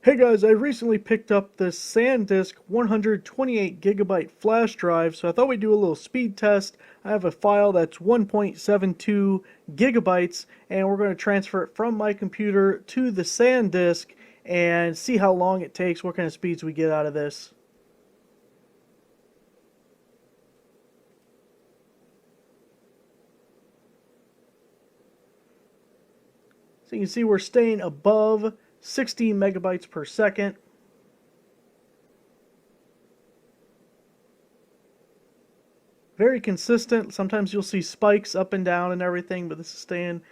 Hey guys, I recently picked up this SanDisk 128 gigabyte flash drive, so I thought we'd do a little speed test. I have a file that's 1.72 gigabytes, and we're going to transfer it from my computer to the SanDisk and see how long it takes, what kind of speeds we get out of this. So you can see we're staying above 60 megabytes per second. Very consistent. Sometimes you'll see spikes up and down and everything, but this is staying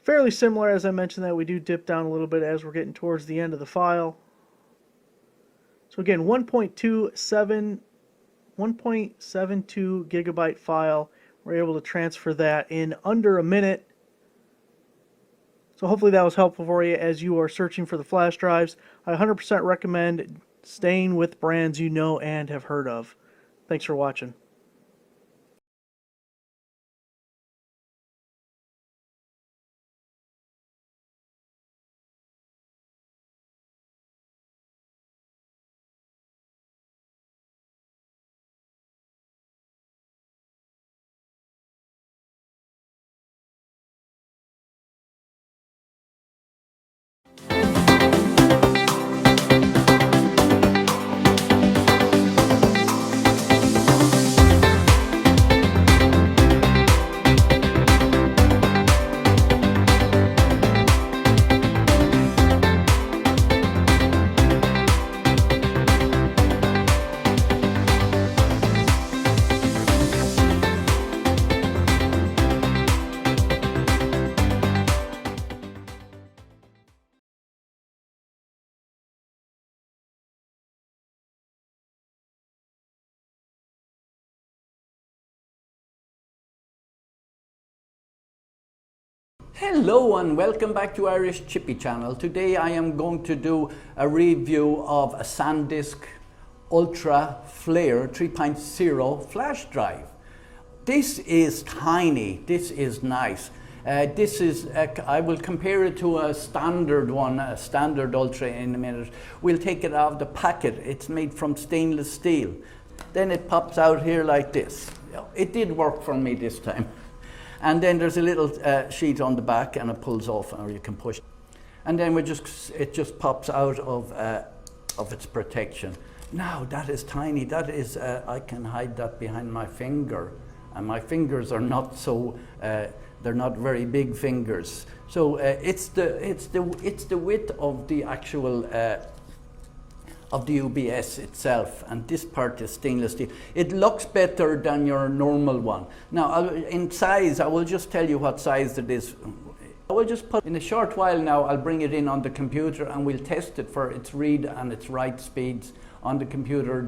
fairly similar. As I mentioned, that we do dip down a little bit as we're getting towards the end of the file. So again, 1.72 gigabyte file. We're able to transfer that in under a minute. So hopefully that was helpful for you as you are searching for the flash drives. I 100% recommend staying with brands you know and have heard of. Thanks for watching. Hello and welcome back to Irish Chippy channel. Today I am going to do a review of a SanDisk Ultra Flair 3.0 flash drive. This is tiny, this is nice. I will compare it to a standard one, a standard Ultra in a minute. We'll take it out of the packet. It's made from stainless steel. Then it pops out here like this. It did work for me this time. And then there's a little sheet on the back and it pulls off, or you can push. And then it just pops out of its protection. Now that is tiny, that is, I can hide that behind my finger. And my fingers are not so, they're not very big fingers. So it's the width of the actual, of the UBS itself, and this part is stainless steel. It looks better than your normal one. Now, in size, I will just tell you what size it is. I will just put, in a short while now, I'll bring it in on the computer and we'll test it for its read and its write speeds on the computer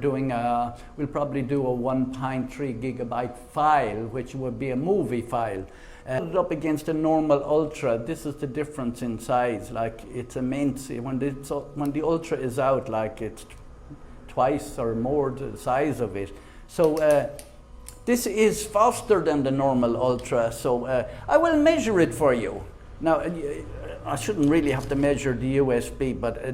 we'll probably do a 1.3 gigabyte file, which would be a movie file. Put it up against a normal Ultra. This is the difference in size. Like, it's immense. When the Ultra is out, like, it's twice or more the size of it. So this is faster than the normal Ultra. So I will measure it for you. Now, I shouldn't really have to measure the USB, but a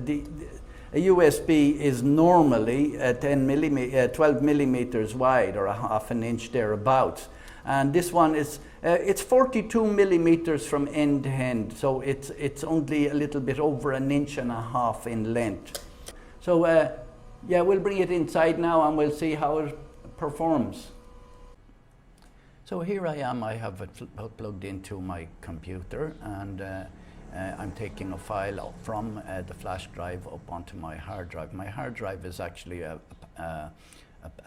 USB is normally 12 millimeters wide, or a half an inch thereabouts. And this one is, it's 42 millimeters from end to end, so it's only a little bit over an inch and a half in length. So yeah, we'll bring it inside now and we'll see how it performs. So here I am, I have it plugged into my computer, and I'm taking a file from the flash drive up onto my hard drive. My hard drive is actually a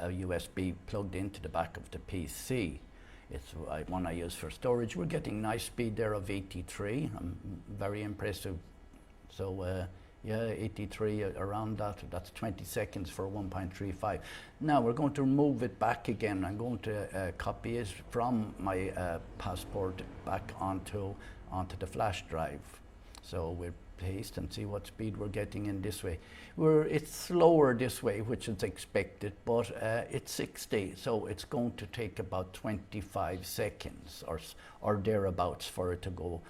USB plugged into the back of the PC. It's one I use for storage. We're getting nice speed there of 83. I'm very impressive. So yeah, 83 around that. That's 20 seconds for 1.35. Now we're going to move it back again. I'm going to copy it from my passport back onto the flash drive. So we'll paste and see what speed we're getting in this way. It's slower this way, which is expected, but it's 60, so it's going to take about 25 seconds or thereabouts for it to go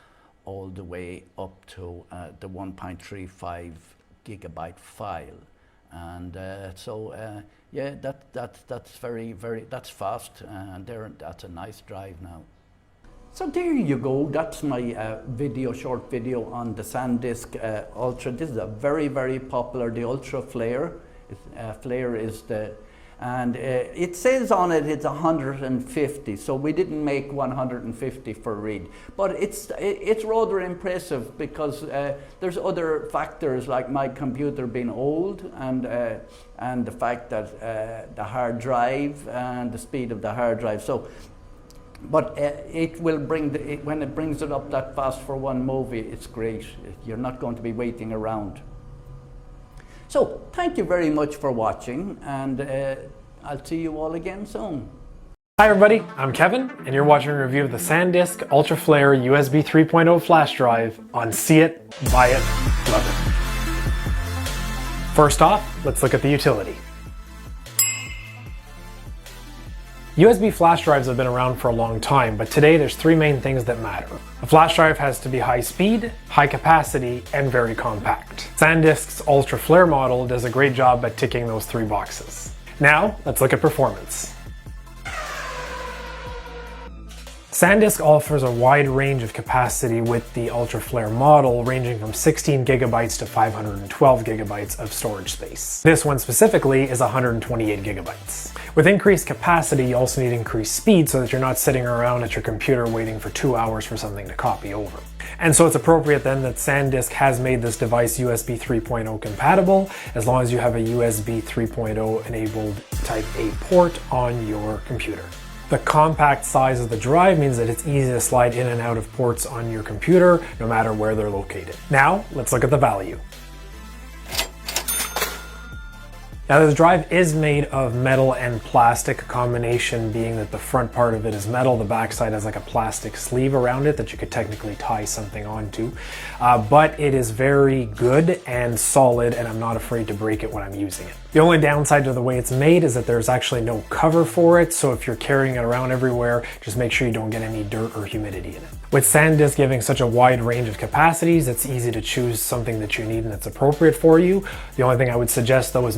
all the way up to the 1.35 gigabyte file. And yeah, that's that's fast, and that's a nice drive now. So there you go. That's my short video on the SanDisk Ultra. This is a very popular, the Ultra Flair. Flair is and it says on it it's 150, so we didn't make 150 for read, but it's rather impressive because there's other factors like my computer being old and the fact that the hard drive and the speed of the hard drive. So but it will bring when it brings it up that fast for one movie, it's great. You're not going to be waiting around. So, thank you very much for watching, and I'll see you all again soon. Hi everybody, I'm Kevin, and you're watching a review of the SanDisk Ultra Flair USB 3.0 flash drive on See It, Buy It, Love It. First off, let's look at the utility. USB flash drives have been around for a long time, but today there's three main things that matter. A flash drive has to be high speed, high capacity, and very compact. SanDisk's Ultra Flair model does a great job at ticking those three boxes. Now, let's look at performance. SanDisk offers a wide range of capacity with the Ultra Flair model, ranging from 16 gigabytes to 512 gigabytes of storage space. This one specifically is 128 gigabytes. With increased capacity, you also need increased speed so that you're not sitting around at your computer waiting for 2 hours for something to copy over. And so it's appropriate then that SanDisk has made this device USB 3.0 compatible, as long as you have a USB 3.0 enabled Type A port on your computer. The compact size of the drive means that it's easy to slide in and out of ports on your computer, no matter where they're located. Now, let's look at the value. Now the drive is made of metal and plastic, a combination being that the front part of it is metal, the back side has like a plastic sleeve around it that you could technically tie something onto. But it is very good and solid, and I'm not afraid to break it when I'm using it. The only downside to the way it's made is that there's actually no cover for it, so if you're carrying it around everywhere, just make sure you don't get any dirt or humidity in it. With SanDisk giving such a wide range of capacities, it's easy to choose something that you need and that's appropriate for you. The only thing I would suggest though is